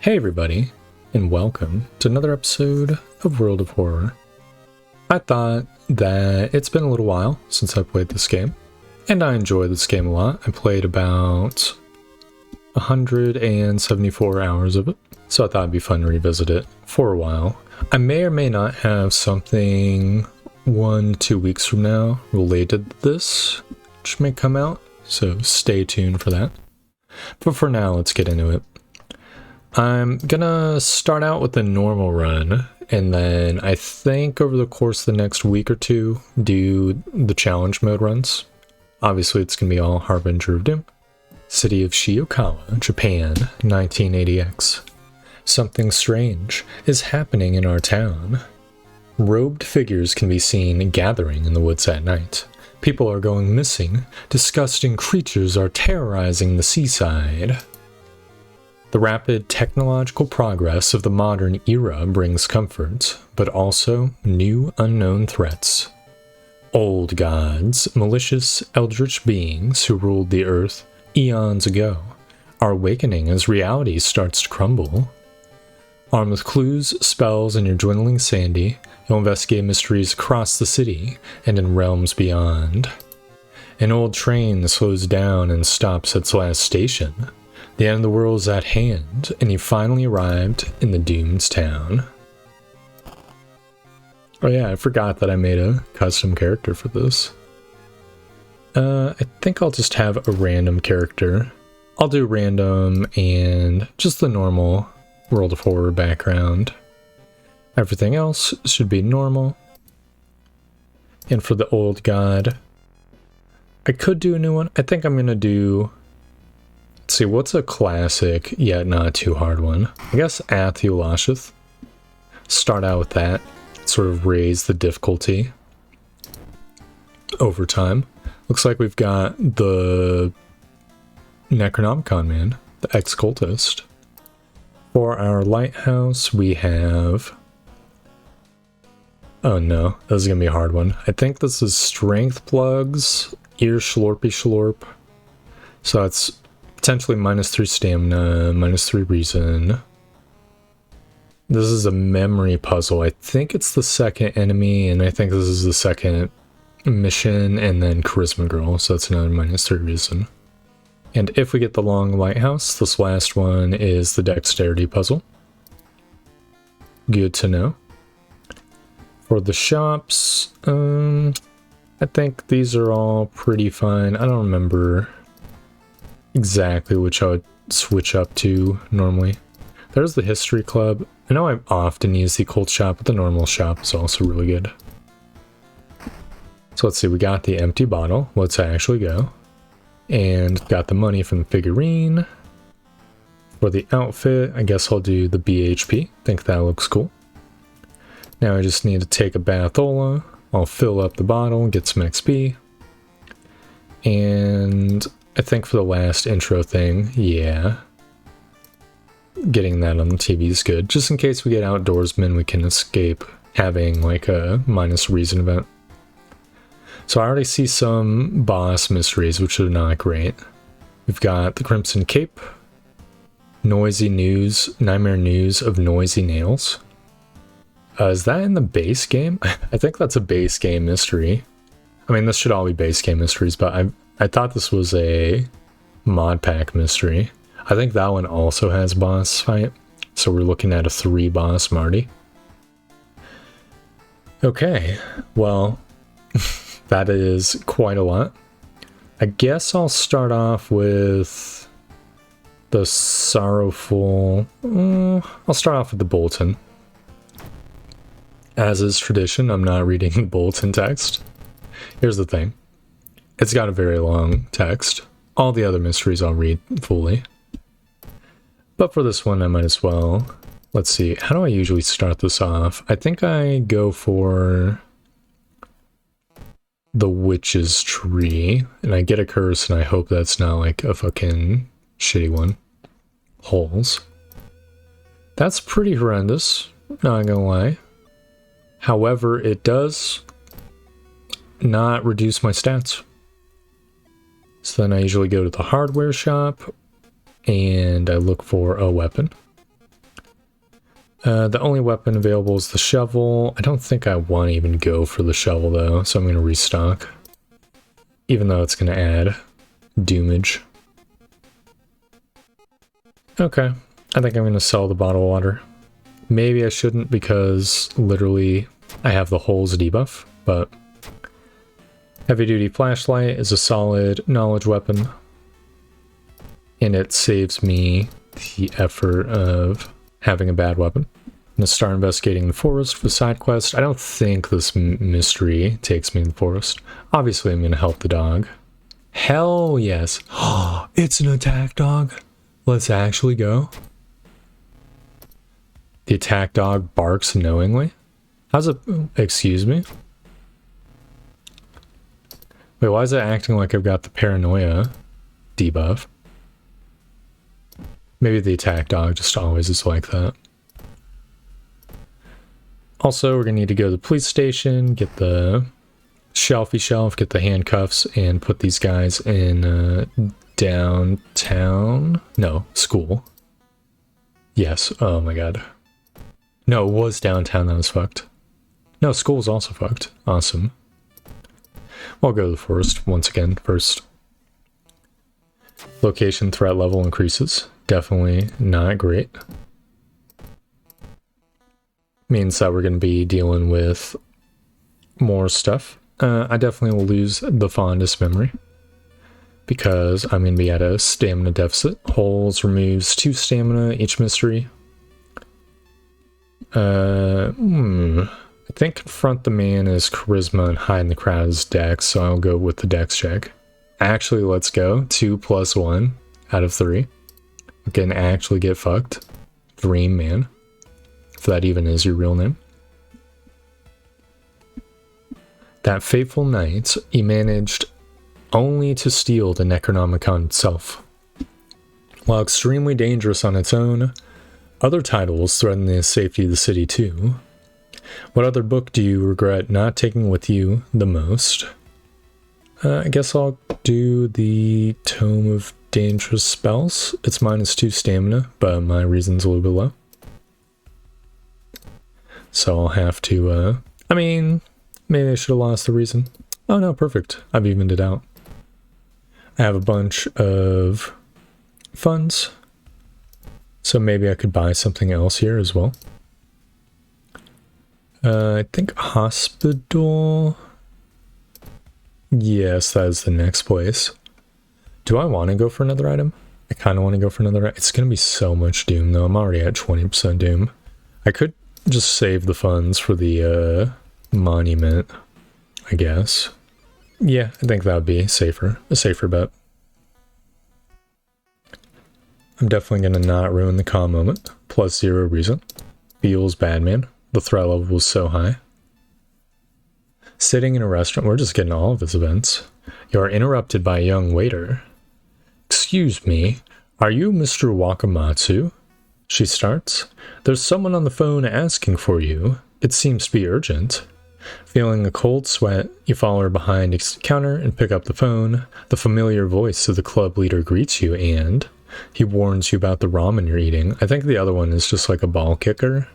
Hey everybody, and welcome to another episode of World of Horror. I thought that it's been a little while since I played this game, and I enjoy this game a lot. I played about 174 hours of it, so I thought it'd be fun to revisit it for a while. I may or may not have something 1-2 weeks from now related to this, which may come out, so stay tuned for that. But for now, let's get into it. I'm gonna start out with the normal run, and then I think over the course of the next week or two, do the challenge mode runs. Obviously, it's gonna be all Harbinger of Doom. City of Shiokawa, Japan, 1980X. Something strange is happening in our town. Robed figures can be seen gathering in the woods at night. People are going missing. Disgusting creatures are terrorizing the seaside. The rapid technological progress of the modern era brings comfort, but also new unknown threats. Old gods, malicious eldritch beings who ruled the earth eons ago, are awakening as reality starts to crumble. Armed with clues, spells, and your dwindling sanity, you'll investigate mysteries across the city and in realms beyond. An old train slows down and stops at its last station. The end of the world is at hand, and you finally arrived in the doomed town. Oh yeah, I forgot that I made a custom character for this. I think I'll just have a random character. I'll do random and just the normal World of Horror background. Everything else should be normal. And for the old god, I could do a new one. I think I'm going to do... Let's see, what's a classic yet not too hard one? I guess Atheolasheth. Start out with that. Sort of raise the difficulty over time. Looks like we've got the Necronomicon man, the ex-cultist. For our lighthouse, we have... Oh no, this is going to be a hard one. I think this is strength plugs, ear slorpy slorp. So that's potentially -3 stamina, -3 reason. This is a memory puzzle. I think it's the second enemy, and I think this is the second mission, and then Charisma Girl, so that's another -3 reason. And if we get the long lighthouse, this last one is the dexterity puzzle. Good to know. For the shops, I think these are all pretty fine. I don't remember exactly which I would switch up to normally. There's the history club. I know I often use the occult shop, but the normal shop is also really good. So let's see, we got the empty bottle. Let's actually go. And got the money from the figurine. For the outfit, I guess I'll do the BHP. Think that looks cool. Now I just need to take a bathola. I'll fill up the bottle, get some XP. And I think for the last intro thing, yeah, getting that on the TV is good. Just in case we get outdoorsmen, we can escape having like a minus reason event. So I already see some boss mysteries, which are not great. We've got the Crimson Cape, Noisy News, Nightmare News of Noisy Nails. Is that in the base game? I think that's a base game mystery. I mean, this should all be base game mysteries, but I thought this was a mod pack mystery. I think that one also has boss fight, so we're looking at a 3 boss Marty. Okay, well, that is quite a lot. I guess I'll start off with the sorrowful... I'll start off with the bulletin. As is tradition, I'm not reading the bulletin text. Here's the thing. It's got a very long text. All the other mysteries I'll read fully. But for this one, I might as well. Let's see, how do I usually start this off? I think I go for the witch's tree, and I get a curse, and I hope that's not like a fucking shitty one. Holes. That's pretty horrendous, not gonna lie. However, it does not reduce my stats. So then I usually go to the hardware shop and I look for a weapon. The only weapon available is the shovel. I don't think I want to even go for the shovel though, so I'm going to restock. Even though it's going to add doomage. Okay, I think I'm going to sell the bottled water. Maybe I shouldn't because literally I have the holes debuff, but heavy duty flashlight is a solid knowledge weapon. And it saves me the effort of having a bad weapon. I'm going to start investigating the forest for the side quest. I don't think this mystery takes me to the forest. Obviously, I'm going to help the dog. Hell yes. It's an attack dog. Let's actually go. The attack dog barks knowingly. How's it? Excuse me? Wait, why is it acting like I've got the paranoia debuff? Maybe the attack dog just always is like that. Also, we're going to need to go to the police station, get the shelfie shelf, get the handcuffs, and put these guys in downtown. No, school. Yes, oh my god. No, it was downtown that was fucked. No, school was also fucked. Awesome. I'll go to the forest once again first. Location threat level increases. Definitely not great. Means that we're going to be dealing with more stuff. I definitely will lose the fondest memory because I'm going to be at a stamina deficit. Holes removes 2 stamina each mystery. I think confront the man is charisma and hide in the crowd is dex, so I'll go with the dex check. Actually, let's go. 2 + 1 out of 3. We can actually get fucked. Dream man. If that even is your real name. That fateful night, he managed only to steal the Necronomicon itself. While extremely dangerous on its own, other titles threaten the safety of the city too. What other book do you regret not taking with you the most? I guess I'll do the Tome of Dangerous Spells. It's -2 stamina, but my reason's a little bit low. So I'll have to, I mean, maybe I should have lost the reason. Oh no, perfect. I've evened it out. I have a bunch of funds. So maybe I could buy something else here as well. I think hospital. Yes, that is the next place. Do I want to go for another item? I kind of want to go for another. It's going to be so much doom though. I'm already at 20% doom. I could just save the funds for the monument, I guess. Yeah, I think that would be safer. A safer bet. I'm definitely going to not ruin the calm moment. +0 reason. Feels bad, man. The threat level was so high. Sitting in a restaurant. We're just getting all of his events. You are interrupted by a young waiter. Excuse me, are you Mr. Wakamatsu? She starts. There's someone on the phone asking for you. It seems to be urgent. Feeling a cold sweat, you follow her behind the counter and pick up the phone. The familiar voice of the club leader greets you and he warns you about the ramen you're eating. I think the other one is just like a ball kicker,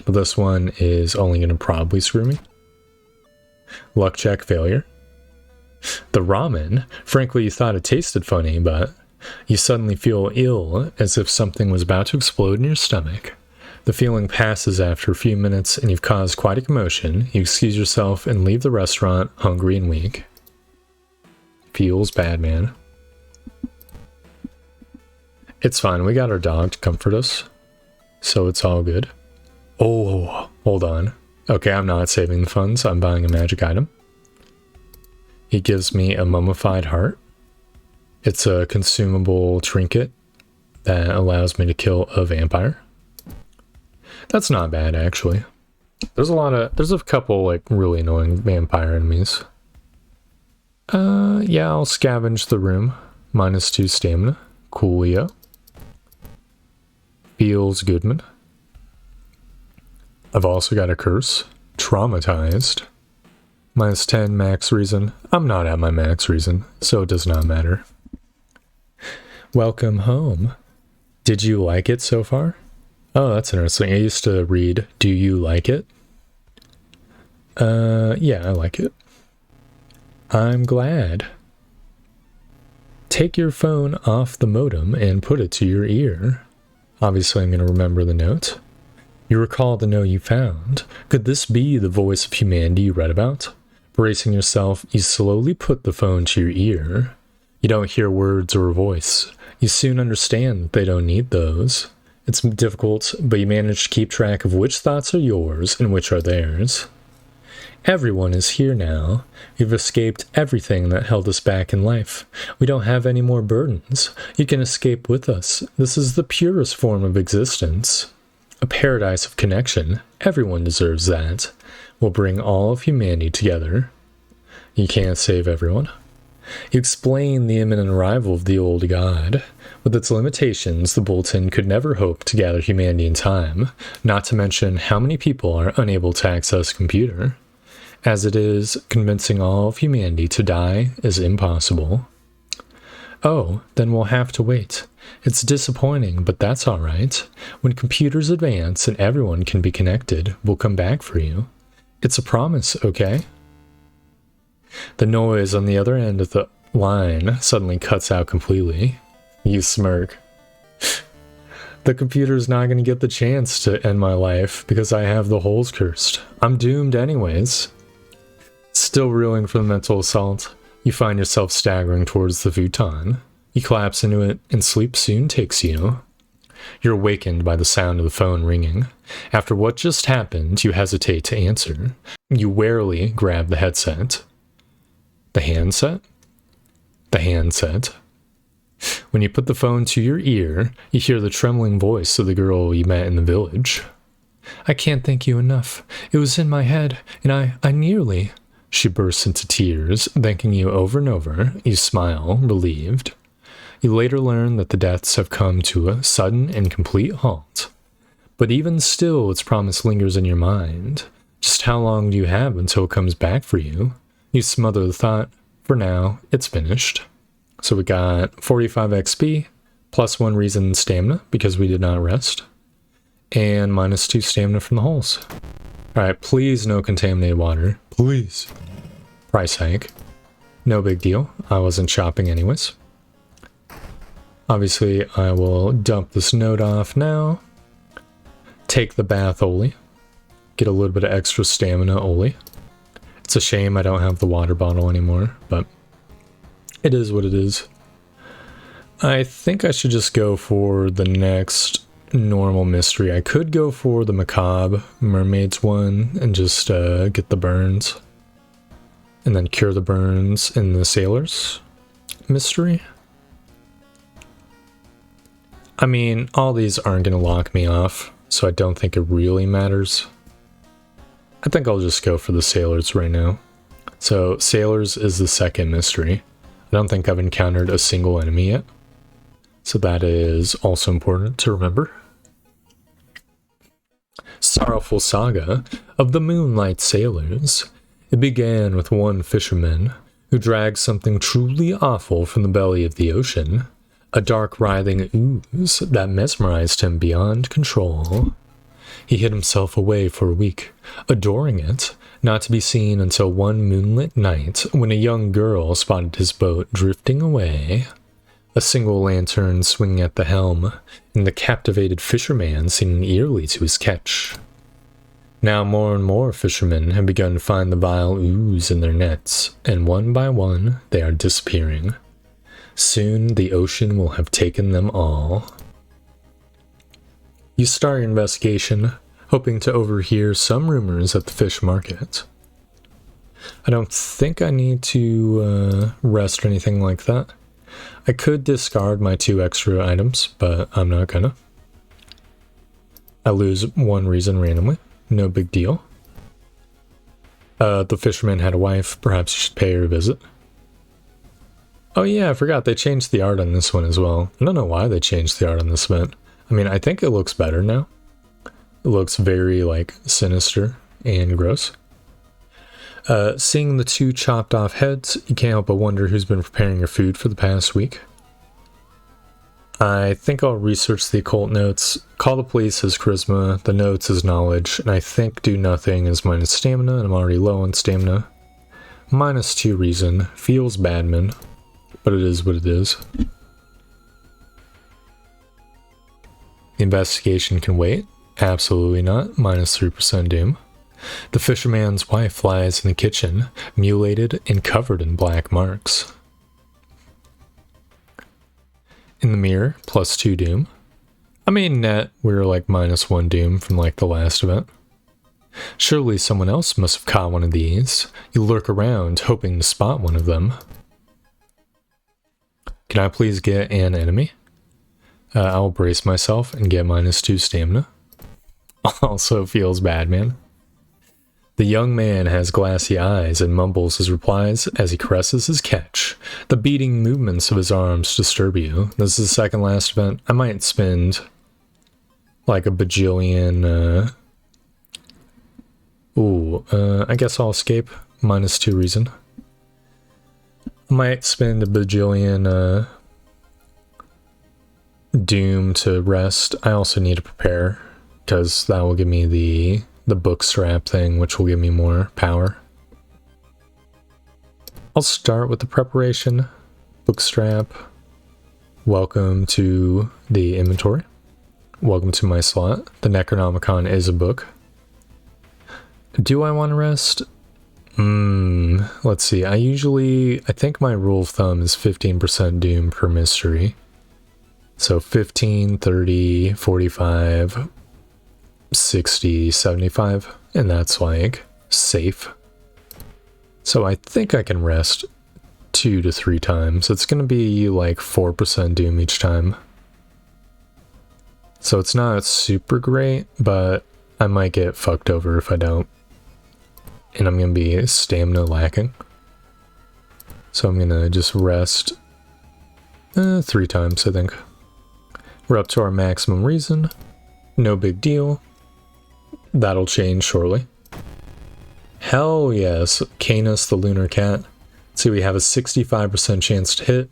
but this one is only going to probably screw me. Luck check failure. The ramen, frankly you thought it tasted funny, but you suddenly feel ill as if something was about to explode in your stomach. The feeling passes after a few minutes and you've caused quite a commotion. You excuse yourself and leave the restaurant hungry and weak. Feels bad, man. It's fine, we got our dog to comfort us, so it's all good. Oh, hold on. Okay, I'm not saving the funds, I'm buying a magic item. He gives me a mummified heart. It's a consumable trinket that allows me to kill a vampire. That's not bad, actually. There's a couple, like, really annoying vampire enemies. Yeah, I'll scavenge the room. -2 stamina. Coolio. Feels Goodman. I've also got a curse. Traumatized. -10 max reason. I'm not at my max reason, so it does not matter. Welcome home. Did you like it so far? Oh, that's interesting. I used to read, "Do you like it?" Yeah, I like it. I'm glad. Take your phone off the modem and put it to your ear. Obviously, I'm going to remember the note. You recall the note you found. Could this be the voice of humanity you read about? Bracing yourself, you slowly put the phone to your ear. You don't hear words or a voice. You soon understand that they don't need those. It's difficult, but you manage to keep track of which thoughts are yours and which are theirs. Everyone is here now. We've escaped everything that held us back in life. We don't have any more burdens. You can escape with us. This is the purest form of existence. A paradise of connection. Everyone deserves that. We'll bring all of humanity together. You can't save everyone. You explain the imminent arrival of the old god. With its limitations, the bulletin could never hope to gather humanity in time, not to mention how many people are unable to access a computer. As it is, convincing all of humanity to die is impossible. Oh, then we'll have to wait. It's disappointing, but that's all right. When computers advance and everyone can be connected, we'll come back for you. It's a promise, okay? The noise on the other end of the line suddenly cuts out completely. You smirk. The computer's not going to get the chance to end my life because I have the holes cursed. I'm doomed anyways. Still reeling from the mental assault, you find yourself staggering towards the futon. You collapse into it, and sleep soon takes you. You're awakened by the sound of the phone ringing. After what just happened, you hesitate to answer. You warily grab the headset. The handset? The handset. When you put the phone to your ear, you hear the trembling voice of the girl you met in the village. I can't thank you enough. It was in my head, and I nearly... She bursts into tears, thanking you over and over. You smile, relieved. You later learn that the deaths have come to a sudden and complete halt. But even still, its promise lingers in your mind. Just how long do you have until it comes back for you? You smother the thought. For now, it's finished. So we got 45 XP, plus 1 reason stamina, because we did not rest, and minus 2 stamina from the holes. Alright, please no contaminated water. Please. Price hike. No big deal. I wasn't shopping anyways. Obviously, I will dump this note off now. Take the bath Oli. Get a little bit of extra stamina Oli. It's a shame I don't have the water bottle anymore, but it is what it is. I think I should just go for the next normal mystery. I could go for the macabre mermaids one and just get the burns. And then cure the burns in the sailors mystery. I mean, all these aren't going to lock me off, so I don't think it really matters. I think I'll just go for the sailors right now. So, sailors is the second mystery. I don't think I've encountered a single enemy yet. So that is also important to remember. Sorrowful saga of the Moonlight Sailors. It began with one fisherman who dragged something truly awful from the belly of the ocean. A dark writhing ooze that mesmerized him beyond control. He hid himself away for a week, adoring it, not to be seen until one moonlit night when a young girl spotted his boat drifting away. A single lantern swinging at the helm, and the captivated fisherman singing eerily to his catch. Now more and more fishermen have begun to find the vile ooze in their nets, and one by one they are disappearing. Soon the ocean will have taken them all. You start your investigation, hoping to overhear some rumors at the fish market. I don't think I need to rest or anything like that. I could discard my 2 extra items, but I'm not gonna. I lose 1 reason randomly. No big deal. The fisherman had a wife. Perhaps you should pay her a visit. Oh yeah, I forgot they changed the art on this one as well. I don't know why they changed the art on this event. I mean, I think it looks better now. It looks very, like, sinister and gross. Seeing the 2 chopped off heads, you can't help but wonder who's been preparing your food for the past week. I think I'll research the occult notes. Call the police is charisma, the notes is knowledge, and I think do nothing is minus stamina, and I'm already low on stamina. -2 reason. Feels badman, but it is what it is. The investigation can wait. Absolutely not. -3% doom. The fisherman's wife lies in the kitchen, mutilated and covered in black marks. In the mirror, +2 doom. I mean, net, we're like -1 doom from like the last event. Surely someone else must have caught one of these. You lurk around, hoping to spot one of them. Can I please get an enemy? I'll brace myself and get -2 stamina. Also feels bad, man. The young man has glassy eyes and mumbles his replies as he caresses his catch. The beating movements of his arms disturb you. This is the second last event. I might spend like a bajillion... I guess I'll escape. -2 reason. I might spend a bajillion doom to rest. I also need to prepare, because that will give me the book strap thing, which will give me more power. I'll start with the preparation. Book strap. Welcome to the inventory. Welcome to my slot. The Necronomicon is a book. Do I want to rest? Let's see. I think my rule of thumb is 15% doom per mystery. So 15, 30, 45... 60, 75, and that's like safe. So I think I can rest 2 to 3 times. It's going to be like 4% doom each time. So it's not super great, but I might get fucked over if I don't. And I'm going to be stamina lacking. So I'm going to just rest 3 times, I think. We're up to our maximum reason. No big deal. That'll change shortly. Hell yes, Canis the Lunar Cat. So we have a 65% chance to hit.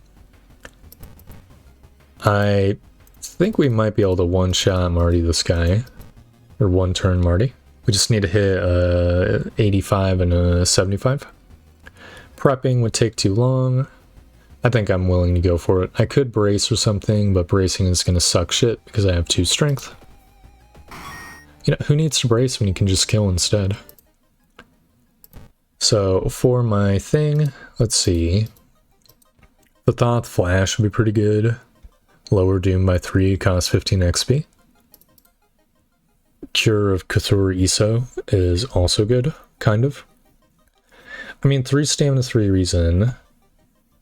I think we might be able to one-shot Marty this guy. Or one turn Marty. We just need to hit 85 and a 75. Prepping would take too long. I think I'm willing to go for it. I could brace or something, but bracing is going to suck shit because I have 2 strength. You know, who needs to brace when you can just kill instead? So, for my thing, let's see. The Thoth Flash would be pretty good. Lower Doom by 3, cost 15 XP. Cure of Cthulhu Iso is also good, kind of. I mean, 3 stamina, 3 reason.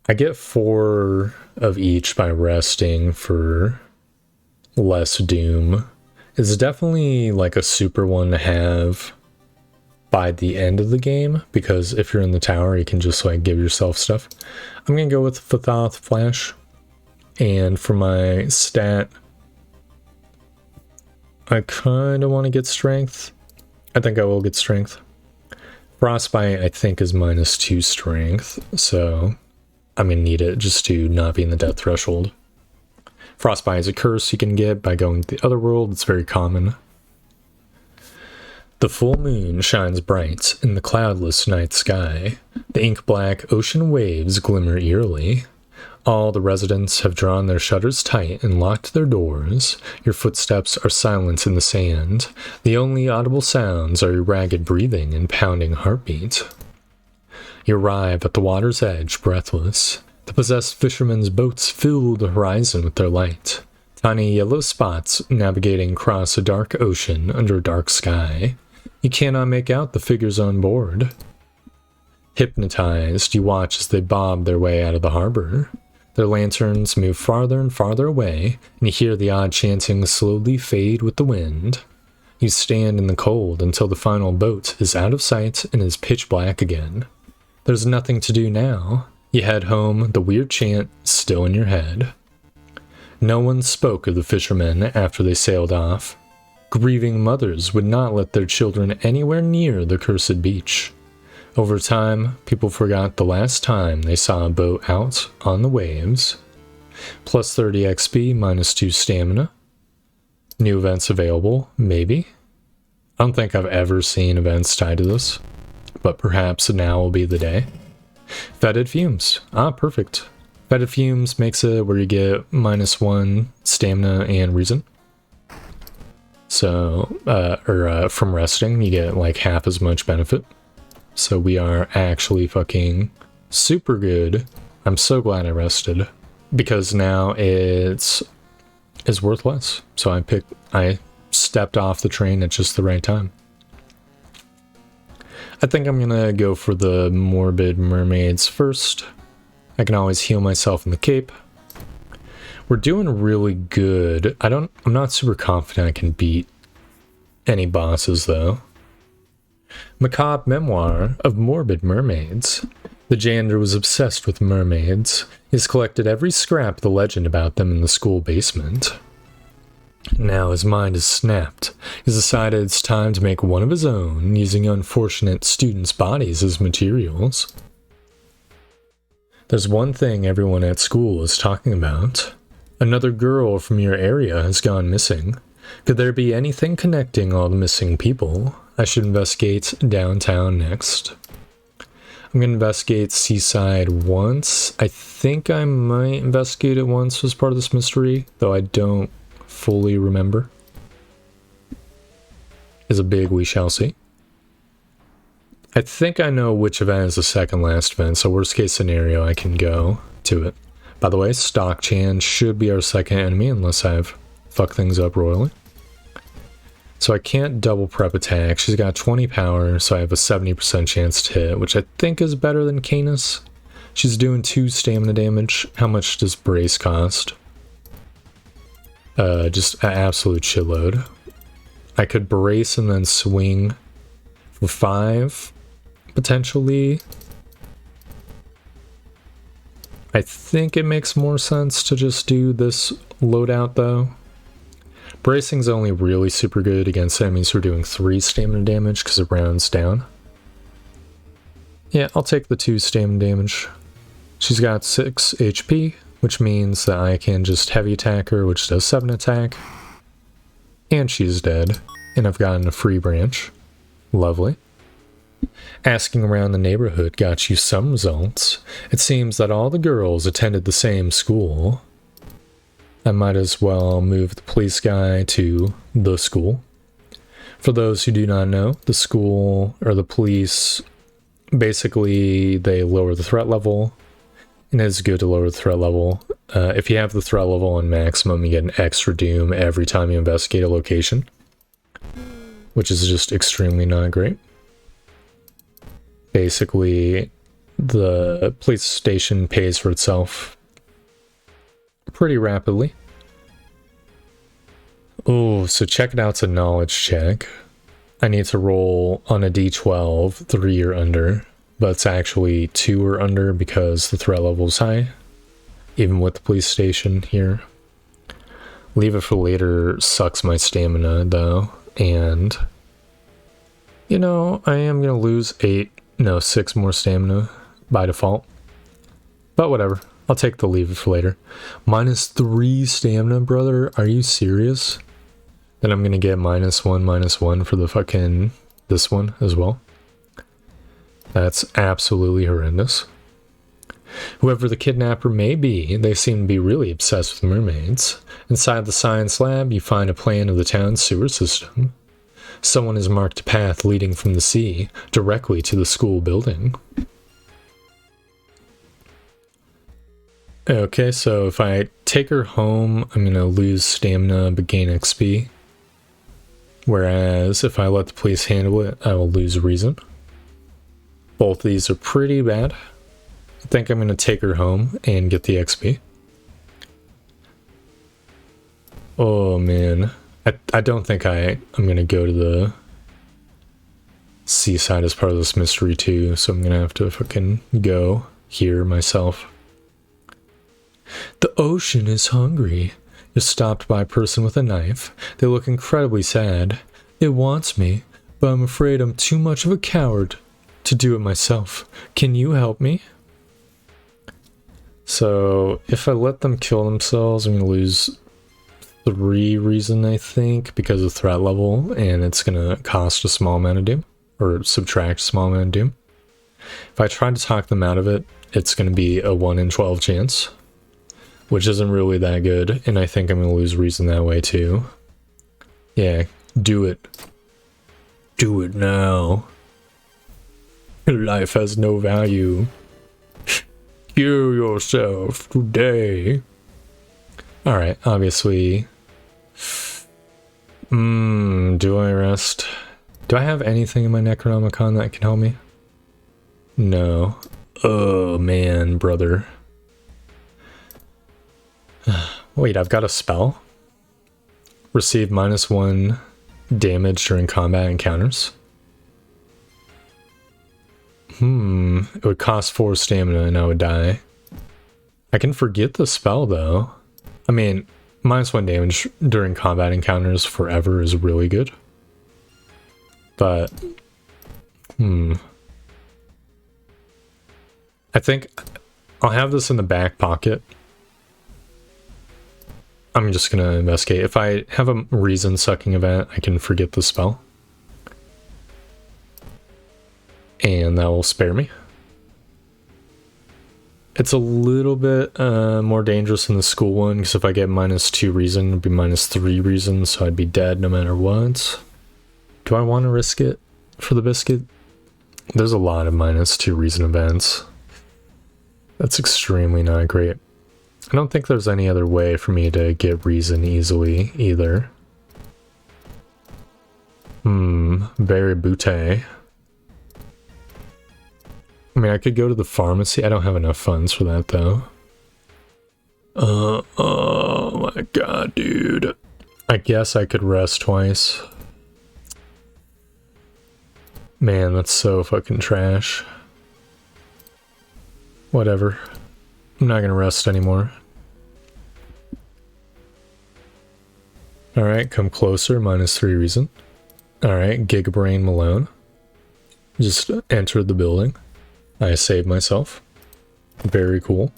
I get 4 of each by resting for less doom. It's definitely like a super one to have by the end of the game, because if you're in the tower, you can just like give yourself stuff. I'm gonna go with the Thoth Flash, and for my stat, I kind of want to get strength. I think I will get strength. Frostbite, I think, is -2 strength, so I'm gonna need it just to not be in the death threshold. Frostbite is a curse you can get by going to the other world. It's very common. The full moon shines bright in the cloudless night sky. The ink-black ocean waves glimmer eerily. All the residents have drawn their shutters tight and locked their doors. Your footsteps are silent in the sand. The only audible sounds are your ragged breathing and pounding heartbeat. You arrive at the water's edge, breathless. The possessed fishermen's boats fill the horizon with their light. Tiny yellow spots navigating across a dark ocean under a dark sky. You cannot make out the figures on board. Hypnotized, you watch as they bob their way out of the harbor. Their lanterns move farther and farther away, and you hear the odd chanting slowly fade with the wind. You stand in the cold until the final boat is out of sight and is pitch black again. There's nothing to do now. You head home, the weird chant still in your head. No one spoke of the fishermen after they sailed off. Grieving mothers would not let their children anywhere near the cursed beach. Over time, people forgot the last time they saw a boat out on the waves. Plus 30 XP, minus 2 stamina. New events available, maybe. I don't think I've ever seen events tied to this, but perhaps now will be the day. Fetid Fumes. Ah, perfect. Fetid Fumes makes it where you get minus 1 stamina and reason. So, from resting, you get like half as much benefit. So we are actually fucking super good. I'm so glad I rested, because now it's worth less. So I stepped off the train at just the right time. I think I'm gonna go for the Morbid Mermaids first. I can always heal myself in the cape. We're doing really good. I'm not super confident I can beat any bosses though. Macabre Memoir of Morbid Mermaids. The janitor was obsessed with mermaids. He's collected every scrap of the legend about them in the school basement. Now his mind is snapped. He's decided it's time to make one of his own, using unfortunate students' bodies as materials. There's one thing everyone at school is talking about. Another girl from your area has gone missing. Could there be anything connecting all the missing people? I should investigate downtown next. I'm going to investigate Seaside once. I think I might investigate it once as part of this mystery, though I don't fully remember. Is a big we shall see. I think I know which event is the second last event, so worst case scenario I can go to it. By the way, Stock-chan should be our second enemy unless I've fucked things up royally. So I can't double prep attack. She's got 20 power, so I have a 70% chance to hit, which I think is better than Canis. She's doing 2 stamina damage. How much does Brace cost? Just an absolute shitload. I could Brace and then swing for 5, potentially. I think it makes more sense to just do this loadout though. Bracing's only really super good against enemies who are doing 3 stamina damage because it rounds down. Yeah, I'll take the 2 stamina damage. She's got 6 HP, which means that I can just heavy attack her, which does 7 attack. And she's dead. And I've gotten a free branch. Lovely. Asking around the neighborhood got you some results. It seems that all the girls attended the same school. I might as well move the police guy to the school. For those who do not know, the school, or the police, basically they lower the threat level, and it's good to lower the threat level. If you have the threat level on maximum, you get an extra doom every time you investigate a location, which is just extremely not great. Basically, the police station pays for itself pretty rapidly. Oh, so check it out, it's a knowledge check. I need to roll on a d12, 3 or under, but it's actually 2 or under because the threat level is high, even with the police station here. Leave it for later sucks my stamina though, and you know, I am gonna lose 6 more stamina by default, but whatever. I'll take the leave it for later. Minus 3 stamina, brother? Are you serious? Then I'm gonna get -1 for the fucking this one as well. That's absolutely horrendous. Whoever the kidnapper may be, they seem to be really obsessed with mermaids. Inside the science lab, you find a plan of the town's sewer system. Someone has marked a path leading from the sea directly to the school building. Okay, so if I take her home, I'm gonna lose stamina but gain XP. Whereas if I let the police handle it, I will lose reason. Both of these are pretty bad. I think I'm gonna take her home and get the XP. Oh man, I don't think I'm gonna go to the seaside as part of this mystery too, so I'm gonna have to fucking go here myself. The ocean is hungry. You're stopped by a person with a knife. They look incredibly sad. It wants me, but I'm afraid I'm too much of a coward to do it myself. Can you help me? So if I let them kill themselves, I'm going to lose 3 reason, I think, because of threat level, and it's going to cost a small amount of doom, or subtract a small amount of doom. If I try to talk them out of it, it's going to be a 1 in 12 chance, which isn't really that good, and I think I'm going to lose reason that way too. Yeah, do it. Do it now. Life has no value. Kill yourself today. Alright, obviously. Do I rest? Do I have anything in my Necronomicon that can help me? No. Oh man, brother. Wait, I've got a spell? Receive -1 damage during combat encounters. It would cost 4 stamina and I would die. I can forget the spell though. I mean, -1 damage during combat encounters forever is really good. But, I think I'll have this in the back pocket. I'm just gonna investigate. If I have a reason sucking event, I can forget the spell. And that will spare me. It's a little bit more dangerous than the school one, because if I get -2 reason, it'd be -3 reason, so I'd be dead no matter what. Do I want to risk it for the biscuit? There's a lot of -2 reason events. That's extremely not great. I don't think there's any other way for me to get reason easily either. Berry Butte. I mean, I could go to the pharmacy. I don't have enough funds for that, though. Oh my god, dude. I guess I could rest twice. Man, that's so fucking trash. Whatever. I'm not gonna rest anymore. Alright, come closer, -3 reason. Alright, Gigabrain Malone. Just entered the building. I saved myself. Very cool.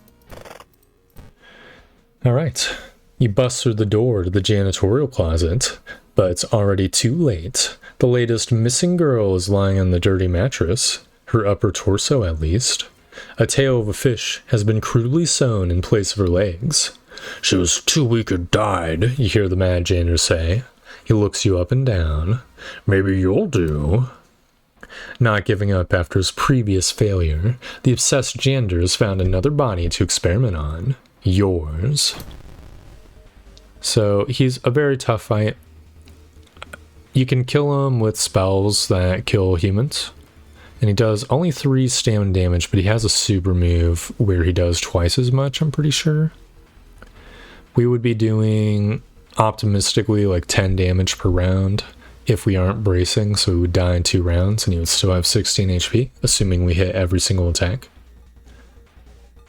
Alright. You bust through the door to the janitorial closet, but it's already too late. The latest missing girl is lying on the dirty mattress, her upper torso at least. A tail of a fish has been crudely sewn in place of her legs. She was too weak or died, you hear the mad janitor say. He looks you up and down. Maybe you'll do. Not giving up after his previous failure, the obsessed janitor has found another body to experiment on. Yours. So he's a very tough fight. You can kill him with spells that kill humans. And he does only 3 stamina damage, but he has a super move where he does twice as much, I'm pretty sure. We would be doing, optimistically, like 10 damage per round if we aren't bracing, so we would die in 2 rounds and he would still have 16 HP, assuming we hit every single attack.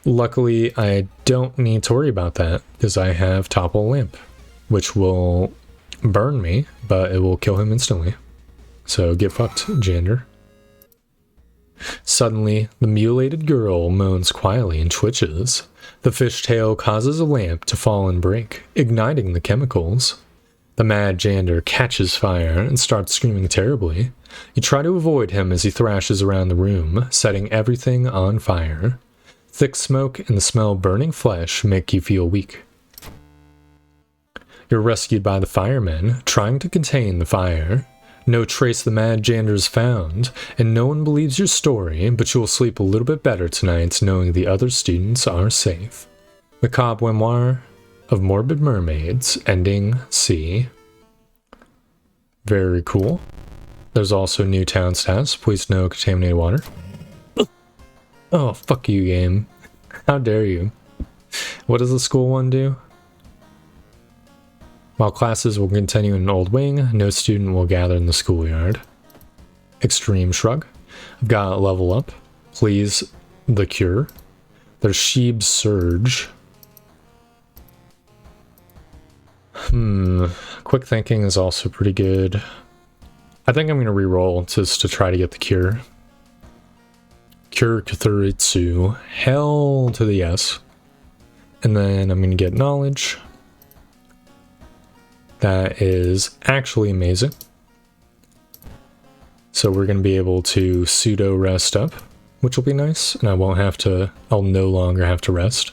Luckily, I don't need to worry about that, because I have Topple Lamp, which will burn me, but it will kill him instantly. So get fucked, janitor. Suddenly, the mutilated girl moans quietly and twitches. The fishtail causes a lamp to fall and break, igniting the chemicals. The mad janitor catches fire and starts screaming terribly. You try to avoid him as he thrashes around the room, setting everything on fire. Thick smoke and the smell of burning flesh make you feel weak. You're rescued by the firemen, trying to contain the fire. No trace of the mad janitor is found, and no one believes your story, but you will sleep a little bit better tonight knowing the other students are safe. Macabre Memoir of Morbid Mermaids, ending C. Very cool. There's also new town stats. Please no contaminated water. Oh, fuck you, game. How dare you? What does the school one do? While classes will continue in an old wing, no student will gather in the schoolyard. Extreme Shrug. I've got a level up. Please, the Cure. There's Sheeb's Surge. Quick Thinking is also pretty good. I think I'm going to reroll just to try to get the Cure. Cure Kathuritsu. Hell to the yes. and then I'm going to get knowledge. That is actually amazing. So we're going to be able to pseudo rest up, which will be nice, and I'll no longer have to rest.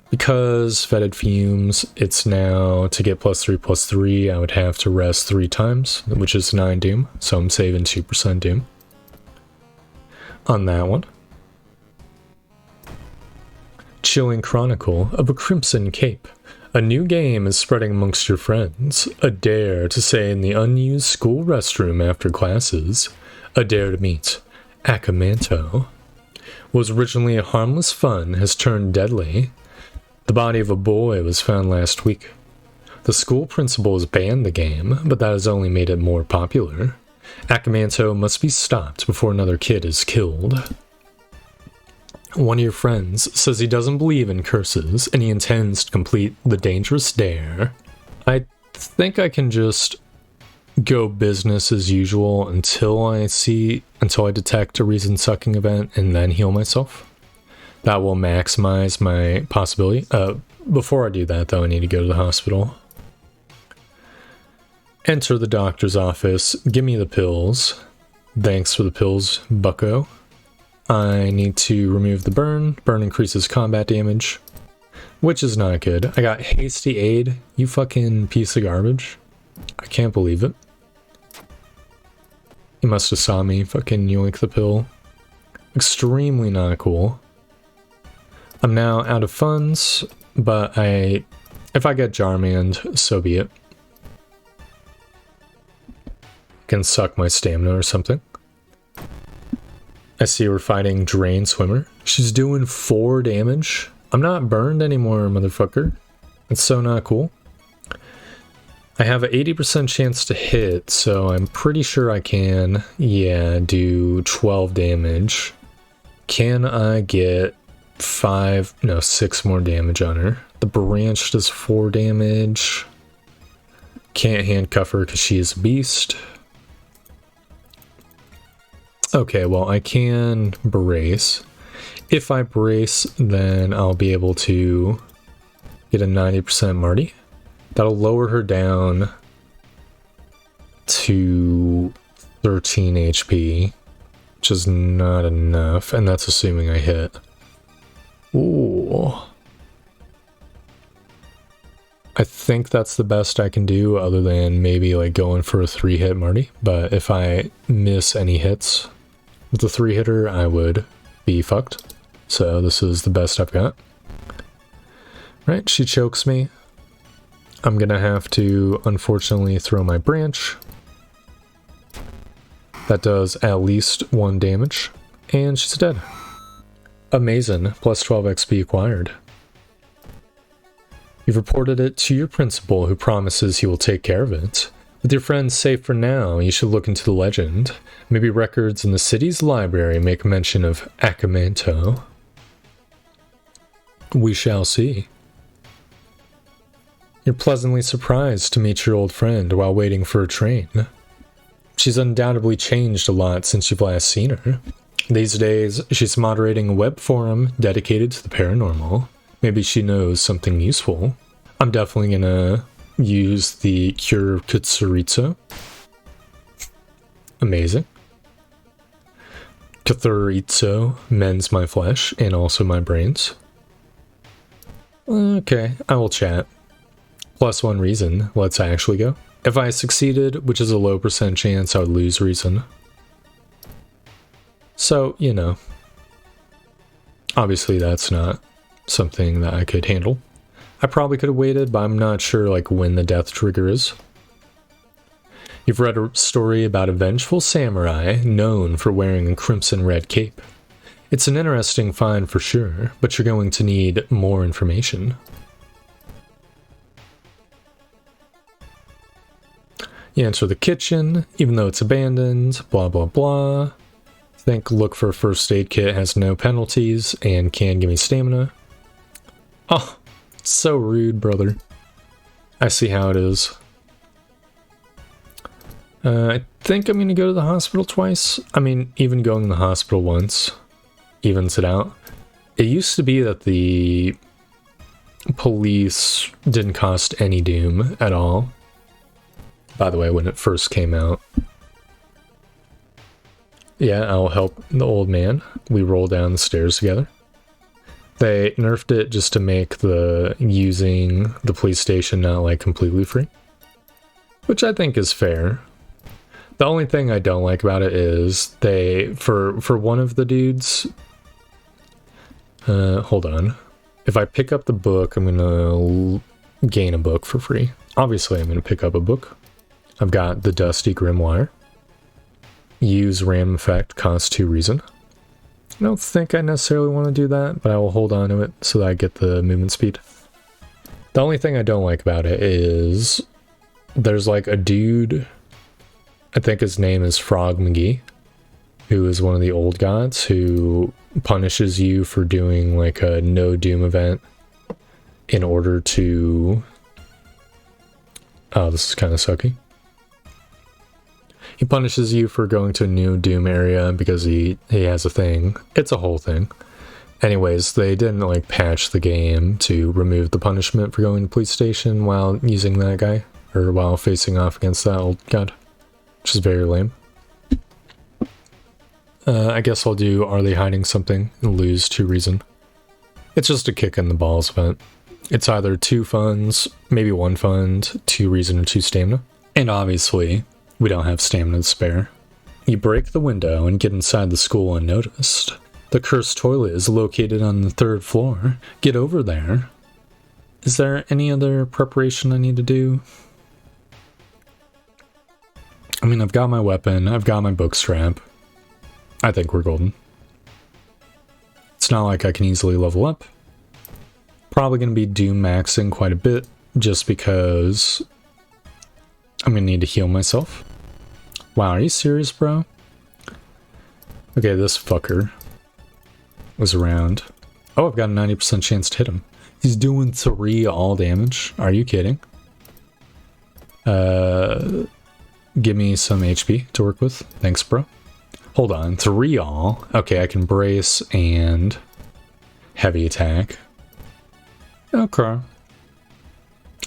Because fetid fumes, it's now, to get +3/+3, I would have to rest 3 times, which is 9 doom, so I'm saving 2% doom on that one. Chilling Chronicle of a Crimson Cape. A new game is spreading amongst your friends. A dare to say in the unused school restroom after classes. A dare to meet Akamanto. Was originally a harmless fun has turned deadly. The body of a boy was found last week. The school principal has banned the game, but that has only made it more popular. Akamanto must be stopped before another kid is killed. One of your friends says he doesn't believe in curses, and he intends to complete the dangerous dare. I think I can just go business as usual until I detect a reason sucking event, and then heal myself. That will maximize my possibility. Before I do that, though, I need to go to the hospital. Enter the doctor's office. Give me the pills. Thanks for the pills, bucko. I need to remove the burn. Burn increases combat damage, which is not good. I got hasty aid. You fucking piece of garbage. I can't believe it. He must have saw me fucking yoink the pill. Extremely not cool. I'm now out of funds, but if I get Jarmanned, so be it. Can suck my stamina or something. I see we're fighting Drain Swimmer. She's doing 4 damage. I'm not burned anymore, motherfucker. That's so not cool. I have an 80% chance to hit, so I'm pretty sure I can, do 12 damage. Can I get 6 more damage on her? The branch does 4 damage. Can't handcuff her because she is a beast. Okay, well, I can brace. If I brace, then I'll be able to get a 90% Marty. That'll lower her down to 13 HP, which is not enough, and that's assuming I hit. Ooh. I think that's the best I can do, other than maybe like going for a 3-hit Marty. But if I miss any hits with the 3-hitter, I would be fucked. So this is the best I've got. Right, she chokes me. I'm gonna have to, unfortunately, throw my branch. That does at least 1 damage. And she's dead. Amazing. Plus 12 XP acquired. You've reported it to your principal, who promises he will take care of it. With your friends safe for now, you should look into the legend. Maybe records in the city's library make mention of Akamanto. We shall see. You're pleasantly surprised to meet your old friend while waiting for a train. She's undoubtedly changed a lot since you've last seen her. These days, she's moderating a web forum dedicated to the paranormal. Maybe she knows something useful. I'm definitely gonna use the Cure of Kutsuritsu. Amazing. Kutsuritsu mends my flesh and also my brains. Okay, I will chat. Plus 1 reason, let's actually go. If I succeeded, which is a low % chance, I would lose reason. So, you know. Obviously that's not something that I could handle. I probably could have waited, but I'm not sure like when the death trigger is. You've read a story about a vengeful samurai known for wearing a crimson red cape. It's an interesting find for sure, but you're going to need more information. You enter the kitchen, even though it's abandoned, blah blah blah. Look for a first aid kit, has no penalties, and can give me stamina. Oh, so rude, brother. I see how it is. I think I'm gonna go to the hospital twice. I mean, even going to the hospital once evens it out. It used to be that the Police didn't cost any doom at all. By the way, when it first came out. Yeah, I'll help the old man. We roll down the stairs together. They nerfed it just to make the using the police station not like completely free, which I think is fair. The only thing I don't like about it is they, for one of the dudes, hold on. If I pick up the book, I'm gonna gain a book for free. Obviously, I'm gonna pick up a book. I've got the Dusty Grimoire. Use random effect, cost 2 reason. I don't think I necessarily want to do that, but I will hold on to it so that I get the movement speed. The only thing I don't like about it is there's like a dude, I think his name is Frog McGee, who is one of the old gods who punishes you for doing like a no doom event in order to... Oh, this is kind of sucky. He punishes you for going to a new doom area because he has a thing. It's a whole thing. Anyways, they didn't like patch the game to remove the punishment for going to the police station while using that guy, or while facing off against that old god, which is very lame. I guess I'll do Are They Hiding Something and lose 2 reason. It's just a kick in the balls event. It's either 2 funds, maybe 1 fund, 2 reason, or 2 stamina. And obviously, we don't have stamina to spare. You break the window and get inside the school unnoticed. The cursed toilet is located on the 3rd floor. Get over there. Is there any other preparation I need to do? I mean, I've got my weapon, I've got my book strap. I think we're golden. It's not like I can easily level up. Probably going to be doom maxing quite a bit, just because I'm going to need to heal myself. Wow, are you serious, bro? Okay, this fucker was around. Oh, I've got a 90% chance to hit him. He's doing 3 all damage. Are you kidding? Give me some HP to work with. Thanks, bro. Hold on, 3 all. Okay, I can brace and heavy attack. Okay.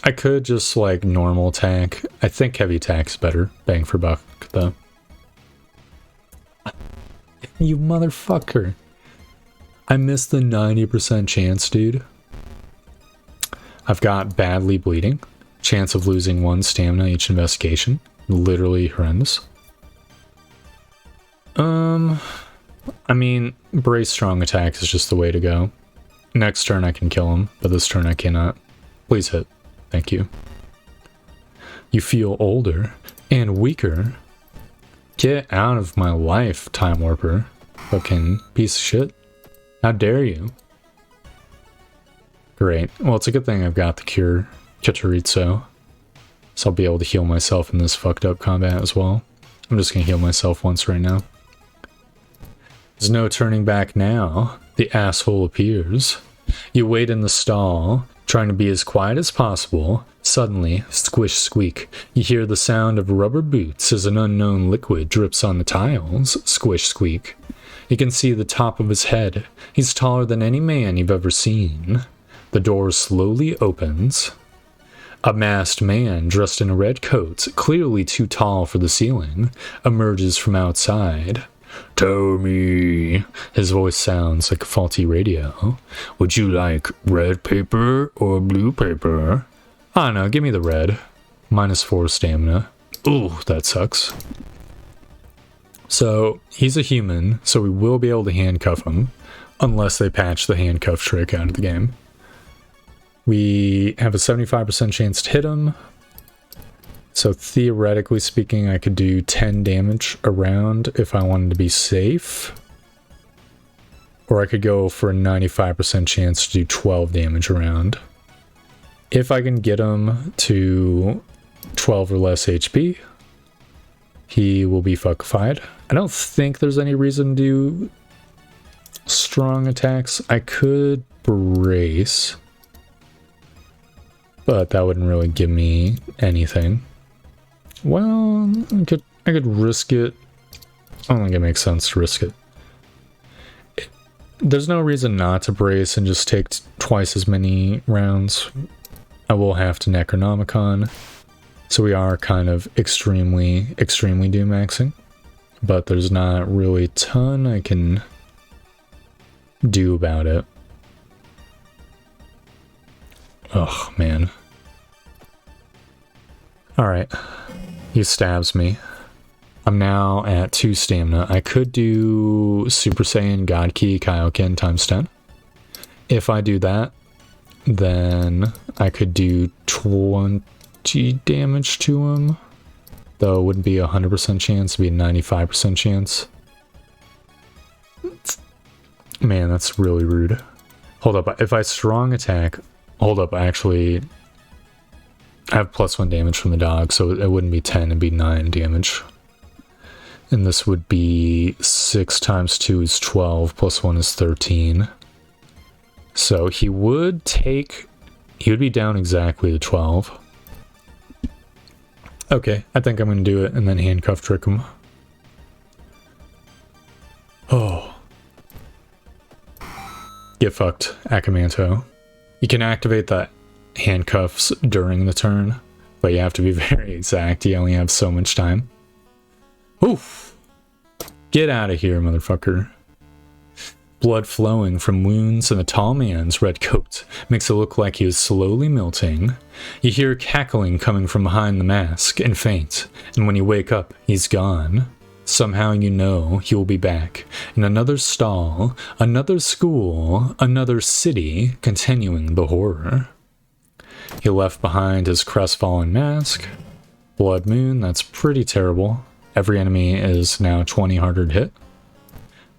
I could just like normal attack. I think heavy attack's better. Bang for buck, though. You motherfucker. I missed the 90% chance, dude. I've got badly bleeding. Chance of losing 1 stamina each investigation. Literally horrendous. I mean, brace strong attack is just the way to go. Next turn I can kill him, but this turn I cannot. Please hit. Thank you. You feel older and weaker. Get out of my life, Time Warper. Fucking piece of shit. How dare you? Great. Well, it's a good thing I've got the cure, Kitaritsu. So I'll be able to heal myself in this fucked up combat as well. I'm just gonna heal myself once right now. There's no turning back now. The asshole appears. You wait in the stall, trying to be as quiet as possible. Suddenly, squish squeak, you hear the sound of rubber boots as an unknown liquid drips on the tiles. Squish squeak. You can see the top of his head. He's taller than any man you've ever seen. The door slowly opens. A masked man dressed in a red coat, clearly too tall for the ceiling, emerges from outside. Tell me, his voice sounds like a faulty radio. Would you like red paper or blue paper? I don't know, give me the red. -4 stamina. Ooh, that sucks. So, he's a human, so we will be able to handcuff him, unless they patch the handcuff trick out of the game. We have a 75% chance to hit him. So theoretically speaking, I could do 10 damage around if I wanted to be safe. Or I could go for a 95% chance to do 12 damage around. If I can get him to 12 or less HP, he will be fuckified. I don't think there's any reason to do strong attacks. I could brace, but that wouldn't really give me anything. Well, I could risk it. I don't think it makes sense to risk it. There's no reason not to brace and just take twice as many rounds. I will have to Necronomicon. So we are kind of extremely doom maxing. But there's not really a ton I can do about it. Oh, man. Alright. He stabs me. I'm now at 2 stamina. I could do Super Saiyan God Ki Kaioken times 10. If I do that, then I could do 20 damage to him. Though it wouldn't be a 100% chance, it'd be a 95% chance. Man, that's really rude. Hold up, if I strong attack... Hold up, I actually... I have +1 damage from the dog, so it wouldn't be 10, it'd be 9 damage. And this would be 6 times 2 is 12, plus 1 is 13. So he would take... He would be down exactly to 12. Okay, I think I'm going to do it and then handcuff trick him. Oh. Get fucked, Akamanto. You can activate the handcuffs during the turn, but you have to be very exact. You only have so much time. Oof! Get out of here, motherfucker. Blood flowing from wounds in the tall man's red coat makes it look like he is slowly melting. You hear cackling coming from behind the mask and faint, and when you wake up, he's gone. Somehow you know he will be back in another stall, another school, another city, continuing the horror. He left behind his crestfallen mask. Blood Moon, that's pretty terrible. Every enemy is now 20 harder to hit.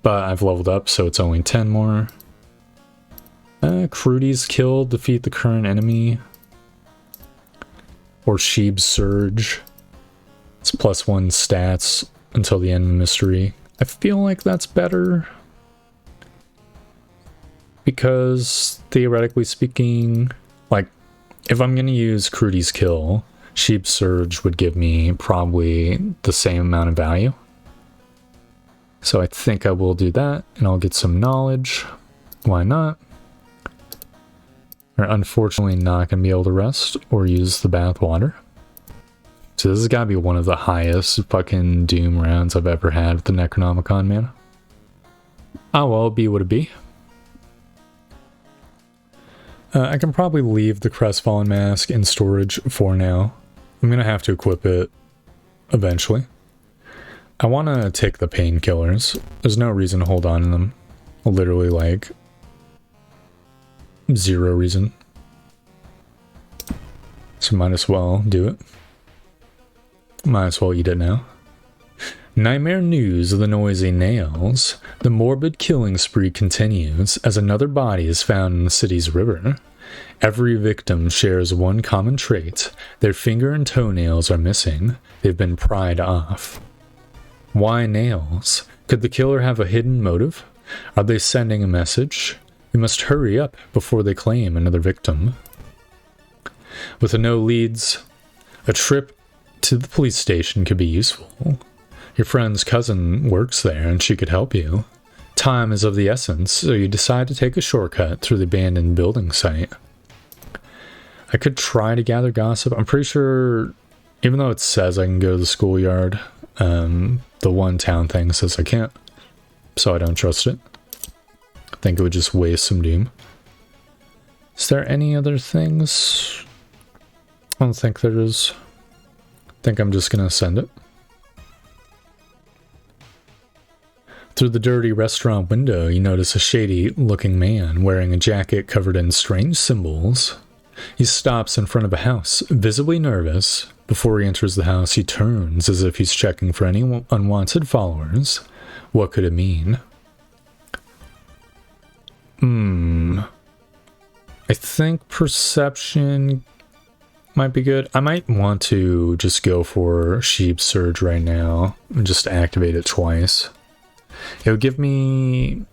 But I've leveled up, so it's only 10 more. Crudy's Kill, defeat the current enemy. Or Sheeb's Surge. It's +1 stats until the end of the mystery. I feel like that's better. Because, theoretically speaking, like, if I'm going to use Crudy's Kill, Sheeb's Surge would give me probably the same amount of value. So I think I will do that, and I'll get some knowledge. Why not? We're unfortunately not going to be able to rest or use the bath water. So this has got to be one of the highest fucking Doom rounds I've ever had with the Necronomicon, man. Oh well, it'll be what it be. I can probably leave the Crestfallen Mask in storage for now. I'm going to have to equip it eventually. I want to take the painkillers. There's no reason to hold on to them. Literally, like, 0 reason. So might as well do it. Might as well eat it now. Nightmare news of the noisy nails. The morbid killing spree continues as another body is found in the city's river. Every victim shares one common trait. Their finger and toenails are missing. They've been pried off. Why nails? Could the killer have a hidden motive? Are they sending a message? We must hurry up before they claim another victim. With no leads, a trip to the police station could be useful. Your friend's cousin works there and she could help you. Time is of the essence, so you decide to take a shortcut through the abandoned building site. I could try to gather gossip. I'm pretty sure, even though it says I can go to the schoolyard, the one town thing says I can't, so I don't trust it. I think it would just waste some doom. Is there any other things? I don't think there is. I think I'm just gonna send it. Through the dirty restaurant window, you notice a shady-looking man wearing a jacket covered in strange symbols. He stops in front of a house, visibly nervous. Before he enters the house, he turns as if he's checking for any unwanted followers. What could it mean? I think perception might be good. I might want to just go for Sheeb's Surge right now and just activate it twice. It would give me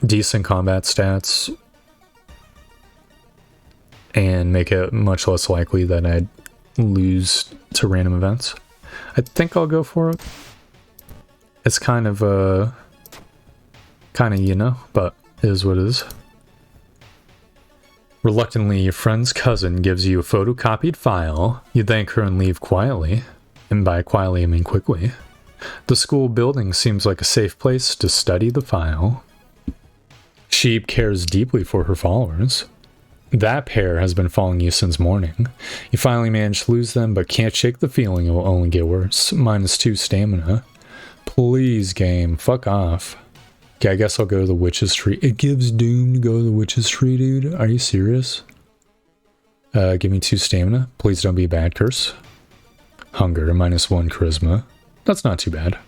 decent combat stats and make it much less likely that I'd lose to random events. I think I'll go for it. It's kind of, you know, but Is what it is. Reluctantly, your friend's cousin gives you a photocopied file. You thank her and leave quietly. And by quietly, I mean quickly. The school building seems like a safe place to study the file. Sheep cares deeply for her followers. That pair has been following you since morning. You finally manage to lose them, but can't shake the feeling it will only get worse. -2 stamina. Please, game, fuck off. Okay, I guess I'll go to the Witch's Tree. It gives Doom to go to the Witch's Tree, dude. Are you serious? Give me 2 stamina. Please don't be a bad curse. Hunger, -1 charisma. That's not too bad.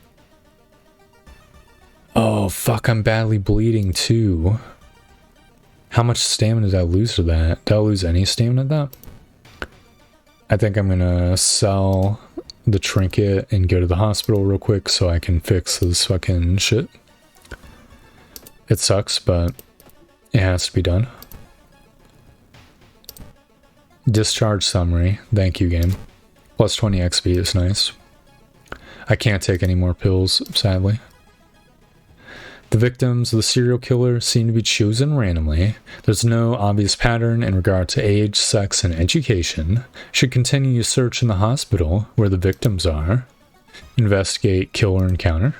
Oh, fuck, I'm badly bleeding, too. How much stamina did I lose to that? Did I lose any stamina to that? I think I'm gonna sell the trinket and go to the hospital real quick so I can fix this fucking shit. It sucks, but it has to be done. Discharge summary. Thank you, game. Plus 20 XP is nice. I can't take any more pills, sadly. The victims of the serial killer seem to be chosen randomly. There's no obvious pattern in regard to age, sex, and education. Should continue your search in the hospital where the victims are. Investigate killer encounter.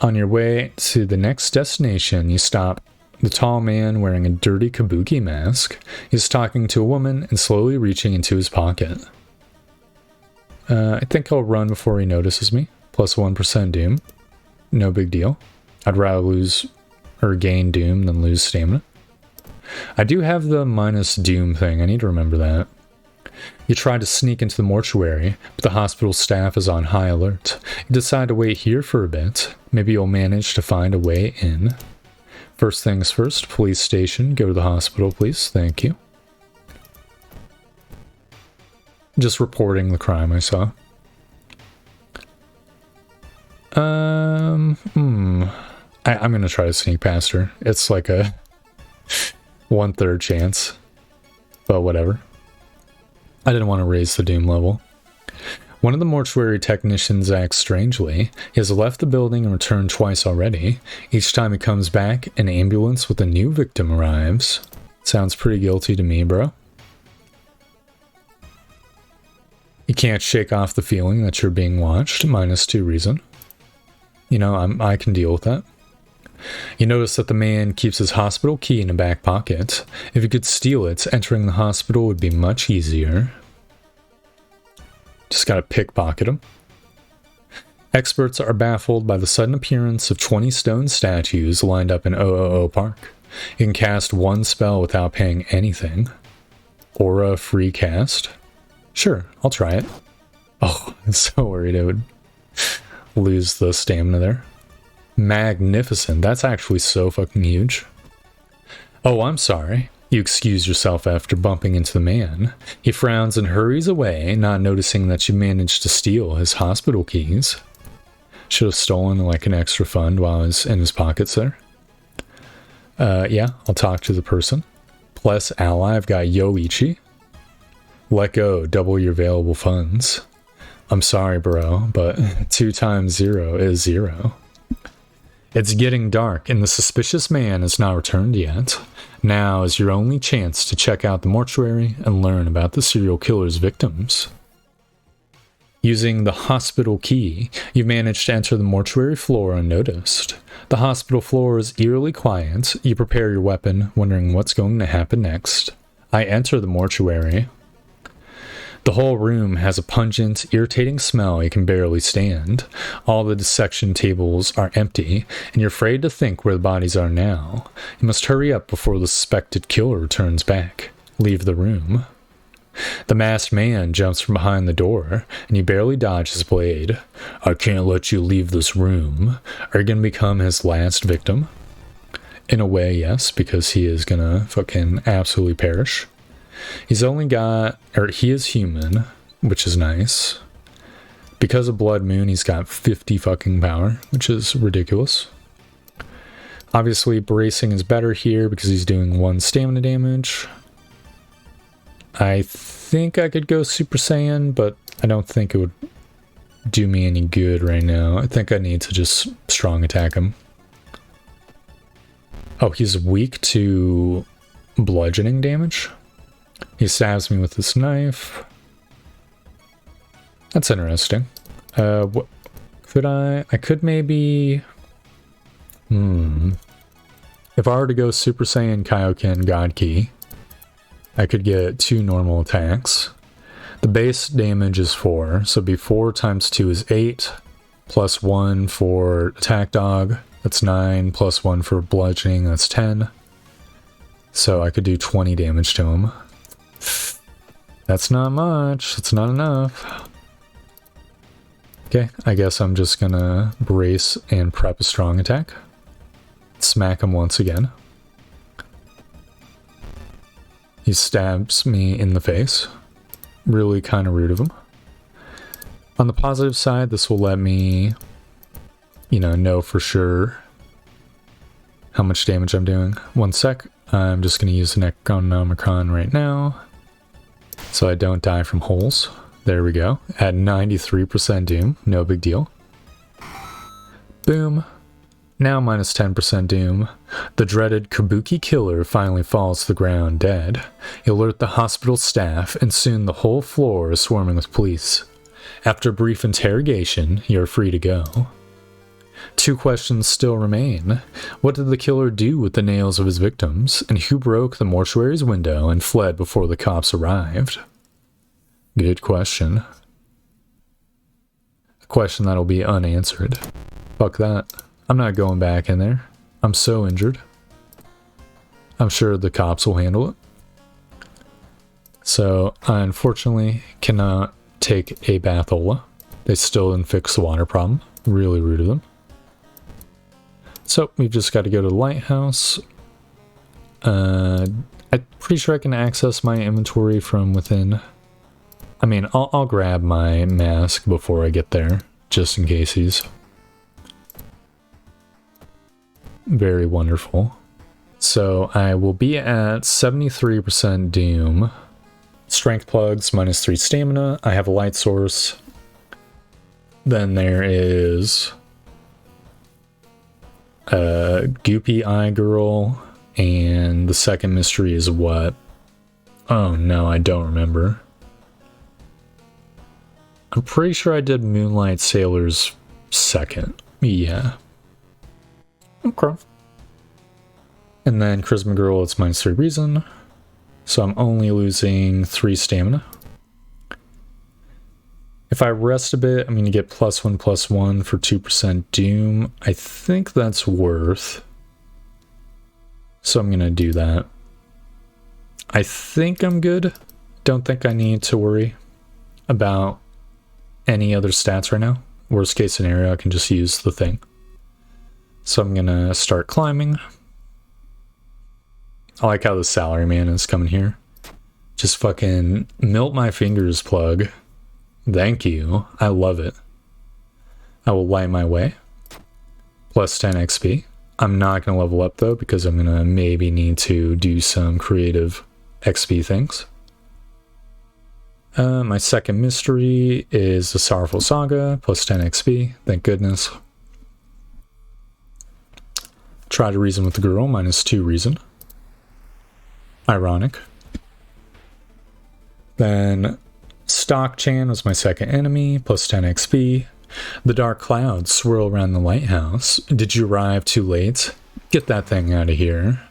On your way to the next destination, you stop the tall man wearing a dirty kabuki mask. He's talking to a woman and slowly reaching into his pocket. I think I'll run before he notices me. Plus 1% Doom. No big deal. I'd rather lose or gain Doom than lose stamina. I do have the minus Doom thing. I need to remember that. You try to sneak into the mortuary, but the hospital staff is on high alert. You decide to wait here for a bit. Maybe you'll manage to find a way in. First things first, police station. Go to the hospital, please. Thank you. Just reporting the crime I saw. I'm gonna try to sneak past her. It's like a 1/3 chance. But whatever. I didn't want to raise the Doom level. One of the mortuary technicians acts strangely. He has left the building and returned twice already. Each time he comes back, an ambulance with a new victim arrives. Sounds pretty guilty to me, bro. You can't shake off the feeling that you're being watched. -2 reason. You know, I can deal with that. You notice that the man keeps his hospital key in a back pocket. If you could steal it, entering the hospital would be much easier. Just gotta pickpocket him. Experts are baffled by the sudden appearance of 20 stone statues lined up in OOO Park. You can cast 1 spell without paying anything. Aura free cast? Sure, I'll try it. Oh, I'm so worried I would lose the stamina there. Magnificent. That's actually so fucking huge. Oh, I'm sorry. You excuse yourself after bumping into the man. He frowns and hurries away, not noticing that you managed to steal his hospital keys. Should have stolen like an extra fund while I was in his pockets there. Yeah, I'll talk to the person. Plus ally, I've got Yoichi. Let go, double your available funds. I'm sorry, bro, but 2 times 0 is 0. It's getting dark, and the suspicious man has not returned yet. Now is your only chance to check out the mortuary and learn about the serial killer's victims. Using the hospital key, you've managed to enter the mortuary floor unnoticed. The hospital floor is eerily quiet. You prepare your weapon, wondering what's going to happen next. I enter the mortuary. The whole room has a pungent, irritating smell you can barely stand. All the dissection tables are empty, and you're afraid to think where the bodies are now. You must hurry up before the suspected killer returns back. Leave the room. The masked man jumps from behind the door, and you barely dodge his blade. I can't let you leave this room. Are you gonna become his last victim? In a way, yes, because he is gonna fucking absolutely perish. He's only got, or he is human, which is nice. Because of Blood Moon, he's got 50 fucking power, which is ridiculous. Obviously, bracing is better here because he's doing 1 stamina damage. I think I could go Super Saiyan, but I don't think it would do me any good right now. I think I need to just strong attack him. Oh, he's weak to bludgeoning damage. He stabs me with this knife. That's interesting. What could I could maybe... If I were to go Super Saiyan Kaioken God Ki, I could get 2 normal attacks. The base damage is 4, so it'd be 4 times 2 is 8, plus 1 for attack dog, that's 9, plus 1 for bludgeoning, that's 10. So I could do 20 damage to him. That's not much, it's not enough. Okay, I guess I'm just gonna brace and prep a strong attack. Smack him once again. He stabs me in the face. Really kind of rude of him. On the positive side, this will let me, know for sure how much damage I'm doing. One sec. I'm just going to use the Necronomicon right now so I don't die from holes. There we go. At 93% doom. No big deal. Boom. Now minus 10% doom. The dreaded Kabuki killer finally falls to the ground dead. You alert the hospital staff, and soon the whole floor is swarming with police. After a brief interrogation, you're free to go. 2 questions still remain. What did the killer do with the nails of his victims, and who broke the mortuary's window and fled before the cops arrived? Good question. A question that'll be unanswered. Fuck that. I'm not going back in there. I'm so injured. I'm sure the cops will handle it. So, I unfortunately cannot take a bathola. They still didn't fix the water problem. Really rude of them. So, we've just got to go to the lighthouse. I'm pretty sure I can access my inventory from within. I mean, I'll grab my mask before I get there, just in case he's... Very wonderful. So I will be at 73% doom. Strength plugs, minus 3 stamina. I have a light source. Then there is Goopy Eye Girl. And the second mystery is what? Oh no, I don't remember. I'm pretty sure I did Moonlight Sailor's second. Yeah. Okay. And then Charisma Girl, it's minus 3 reason. So I'm only losing 3 stamina. If I rest a bit, I'm going to get +1/+1 for 2% doom. I think that's worth. So I'm going to do that. I think I'm good. Don't think I need to worry about any other stats right now. Worst case scenario, I can just use the thing. So I'm gonna start climbing. I like how the salaryman is coming here. Just fucking melt my fingers, plug. Thank you. I love it. I will light my way. Plus 10 XP. I'm not gonna level up though, because I'm gonna maybe need to do some creative XP things. My second mystery is the Sorrowful Saga, plus 10 XP. Thank goodness. Try to reason with the girl, minus 2 reason. Ironic. Then Stock Chan was my second enemy, plus 10 XP. The dark clouds swirl around the lighthouse. Did you arrive too late? Get that thing out of here.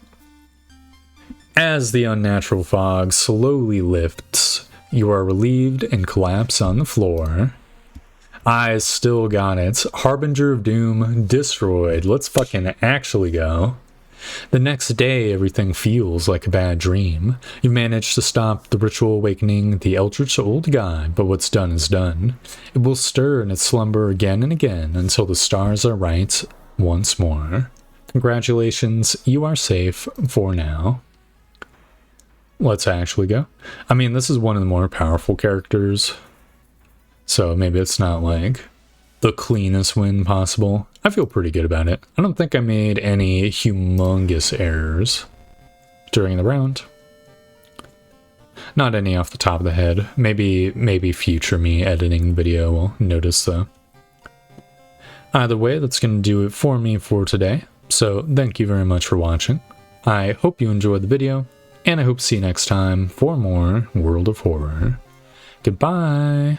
As the unnatural fog slowly lifts, you are relieved and collapse on the floor. I still got it. Harbinger of Doom destroyed. Let's fucking actually go. The next day, everything feels like a bad dream. You've managed to stop the ritual awakening the eldritch old god, but what's done is done. It will stir in its slumber again and again until the stars are right once more. Congratulations, you are safe for now. Let's actually go. I mean, this is one of the more powerful characters. So maybe it's not like the cleanest win possible. I feel pretty good about it. I don't think I made any humongous errors during the round. Not any off the top of the head. Maybe future me editing the video will notice though. Either way, that's going to do it for me for today. So thank you very much for watching. I hope you enjoyed the video, and I hope to see you next time for more World of Horror. Goodbye!